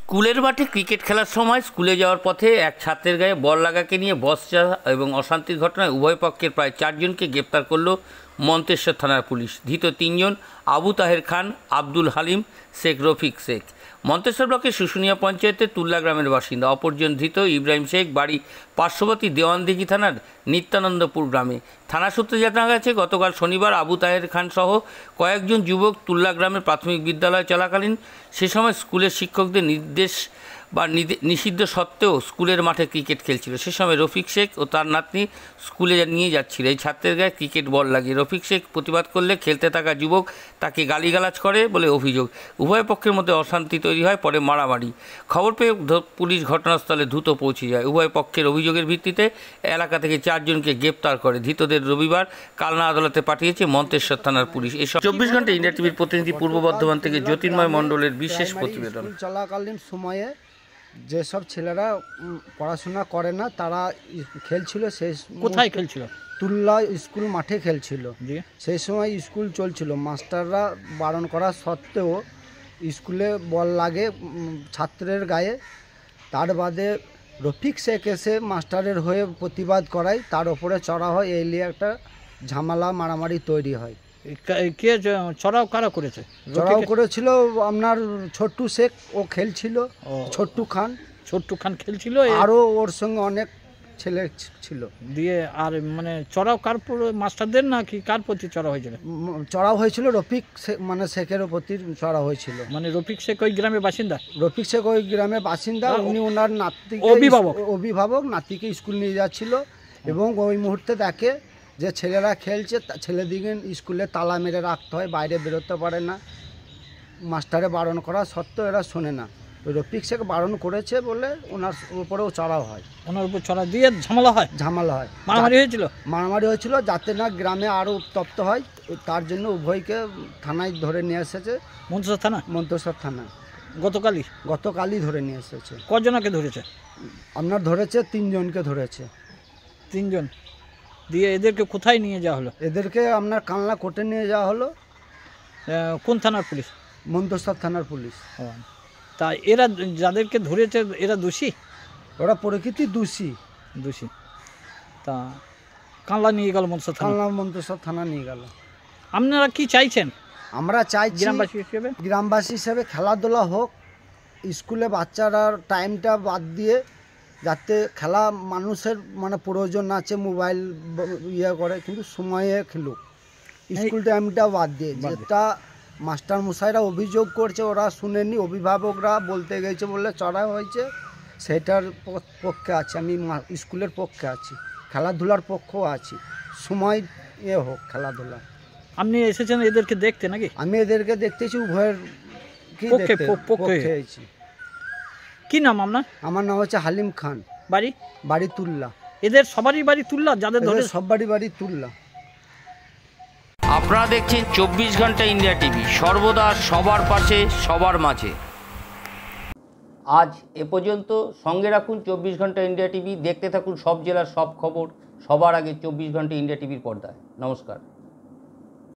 স্কুলের মাঠে ক্রিকেট খেলার সময় স্কুলে যাওয়ার পথে এক ছাত্রের গায়ে বল লাগাকে নিয়ে বচসা এবং অশান্তির ঘটনায় উভয় পক্ষের প্রায় 4 জনকে গ্রেপ্তার করল মন্তেশ্বর থানার পুলিশ। ধৃত 3 জন আবু তাহের খান, আব্দুল হালিম শেখ, রফিক শেখ। মন্তেশ্বর ব্লকের শুশুনিয়া পঞ্চায়েতের তুল্লা গ্রামের বাসিন্দা। অপরজন ধৃত ইব্রাহিম শেখ, বাড়ি পার্শ্ববর্তী দেওয়ানদিঘি থানার নিত্যানন্দপুর গ্রামে। থানা সূত্রে জানা গেছে, গতকাল শনিবার আবু তাহের খান সহ কয়েকজন যুবক তুল্লা গ্রামের প্রাথমিক বিদ্যালয় চলাকালীন সে সময় স্কুলের শিক্ষকদের নির্দেশ বা নিষিদ্ধ সত্ত্বেও স্কুলের মাঠে ক্রিকেট খেলছিল। সে সময় রফিক শেখ ও তার নাতনি স্কুলে নিয়ে যাচ্ছিল। এই ছাত্রের গায়ে ক্রিকেট বল লাগিয়ে রফিক শেখ প্রতিবাদ করলে খেলতে থাকা যুবক তাকে গালিগালাজ করে বলে অভিযোগ। উভয় পক্ষের মধ্যে অশান্তি তৈরি হয়, পরে মারামারি। খবর পেয়ে পুলিশ ঘটনাস্থলে দ্রুত পৌঁছে যায়। উভয় পক্ষের অভিযোগের ভিত্তিতে এলাকা থেকে 4 জনকে গ্রেপ্তার করে ধৃতদের রবিবার কালনা আদালতে পাঠিয়েছে মন্তেশ্বর থানার পুলিশ। এসব 24 ঘন্টা ইন্ডিয়া টিভির প্রতিনিধি পূর্ব বর্ধমান থেকে জ্যোতির্ময় মণ্ডলের বিশেষ প্রতিবেদন। চলাকালীন সময়ে যেসব ছেলেরা পড়াশোনা করে না তারা খেলছিল। কোথায় খেলছিল? তুল্লা স্কুল মাঠে খেলছিল। সেই সময় স্কুল চলছিল, মাস্টাররা বারণ করা সত্ত্বেও স্কুলে বল লাগে ছাত্রের গায়ে। তার বাদে রফিক শেখ এসে মাস্টারের হয়ে প্রতিবাদ করায়, তার ওপরে চড়া হয়। এই নিয়ে একটা ঝামেলা মারামারি তৈরি হয়। কে চড়াও কারা করেছে? চড়াও করেছিল আপনার ছোট্টু শেখ, ও খেলছিল। ছোট্টু খান খেলছিল, আরও ওর সঙ্গে অনেক ছেলে ছিল। দিয়ে আর মানে চড়াও কার মাস্টারদের না কি কার প্রতি চড়া হয়েছিল? চড়াও হয়েছিল রফিক মানে শেখের প্রতি চড়া হয়েছিল। মানে রফিক শেখ ওই গ্রামের বাসিন্দা? রফিক শেখ ওই গ্রামের বাসিন্দা। উনি ওনার নাতিকে অভিভাবক নাতিকে স্কুল নিয়ে যাচ্ছিল এবং ওই মুহূর্তে দেখে যে ছেলেরা খেলছে, ছেলেদিকে স্কুলে তালা মেরে রাখতে হয়, বাইরে বেরোতে পারে না। মাস্টারে বারণ করা সত্ত্বেও এরা শোনে না। রফিক শেখ বারণ করেছে বলে ওনার উপরেও চড়াও হয়। ওনার উপর চড়া দিয়ে ঝামেলা হয়। মারামারি হয়েছিল যাতে না গ্রামে আরও উত্তপ্ত হয়, তার জন্য উভয়কে থানায় ধরে নিয়ে এসেছে। মন্তেশ্বর থানা গতকালই ধরে নিয়ে এসেছে। কজনকে ধরেছে? আপনার ধরেছে 3 জনকে ধরেছে। 3 জন। দিয়ে এদেরকে কোথায় নিয়ে যাওয়া হলো? এদেরকে আপনার কালনা কোর্টে নিয়ে যাওয়া হলো। কোন থানার পুলিশ? মন্তেশ্বর থানার পুলিশ। তা এরা যাদেরকে ধরেছে এরা দোষী? ওরা প্রকৃতি দোষী। তা কালনা নিয়ে গেল মন্তেশ্বর থানা নিয়ে গেল। আপনারা কি চাইছেন? আমরা চাইছি গ্রামবাসী হিসেবে খেলাধুলা হোক, স্কুলে বাচ্চারা টাইমটা বাদ দিয়ে যাতে খেলা মানুষের মানে প্রয়োজন আছে, মোবাইল করে, কিন্তু সময়ে খেলুক, স্কুল টাইমটা বাদ দিয়ে। যেটা মাস্টার মশাইরা অভিযোগ করছে ওরা শুনেনি, অভিভাবকরা বলতে গেছে বলে চড়া হয়েছে, সেটার পক্ষে আছে। আমি স্কুলের পক্ষে আছি, খেলাধুলার পক্ষেও আছি। সময় হোক খেলাধুলা। আপনি এসেছেন এদেরকে দেখতে নাকি? আমি এদেরকে দেখতেছি, উভয়ের পক্ষে। কি নাম আপনার? আমার নাম হচ্ছে হালিম খান। বাড়ি তুল্লা। এদের সবারই বাড়ি তুল্লা? যাদের ধরে সব বাড়ি তুল্লা। আপনারা দেখছেন 24 ঘন্টা ইন্ডিয়া টিভি, সর্বদা সবার পাশে, সবার মাঝে। আজ এ পর্যন্ত। সঙ্গে রাখুন 24 ঘন্টা ইন্ডিয়া টিভি। দেখতে থাকুন সব জেলার সব খবর সবার আগে 24 ঘন্টা ইন্ডিয়া টিভির পর্দায়। নমস্কার।